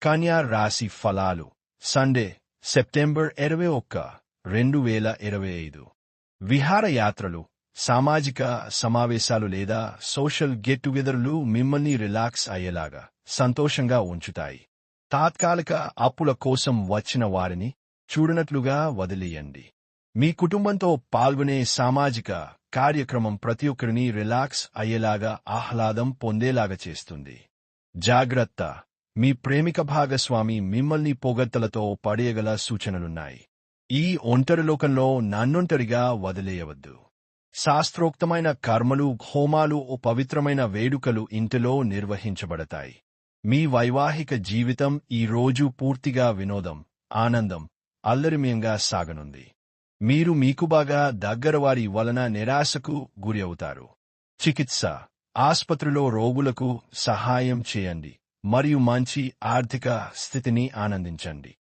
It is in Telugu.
కన్యా రాశి ఫలాలు సండే సెప్టెంబర్ 21, 2025. విహారయాత్రలు, సామాజిక సమావేశాలు లేదా సోషల్ గెట్ టుగెదర్లు మిమ్మల్ని రిలాక్స్ అయ్యేలాగా సంతోషంగా ఉంచుతాయి. తాత్కాలిక అప్పుల కోసం వచ్చిన వారిని చూడనట్లుగా వదిలేయండి. మీ కుటుంబంతో పాల్గొనే సామాజిక కార్యక్రమం ప్రతి ఒక్కరిని రిలాక్స్ అయ్యేలాగా ఆహ్లాదం పొందేలాగా చేస్తుంది. జాగ్రత్త, మీ ప్రేమిక భాగస్వామి మిమ్మల్ని పొగడ్తలతో పడేయగల సూచనలున్నాయి. ఈ ఒంటరి లోకంలో నన్నొంటరిగా వదిలేయవద్దు. శాస్త్రోక్తమైన కర్మలు, హోమాలు, పవిత్రమైన వేడుకలు ఇంటిలో నిర్వహించబడతాయి. మీ వైవాహిక జీవితం ఈ రోజు పూర్తిగా వినోదం, ఆనందం, అల్లరిమయంగా సాగనుంది. మీరు మీకు బాగా దగ్గరవారి వలన నిరాశకు గురి అవుతారు. చికిత్స, ఆస్పత్రిలో రోగులకు సహాయం చేయండి మరియు మంచి ఆర్థిక స్థితిని ఆనందించండి.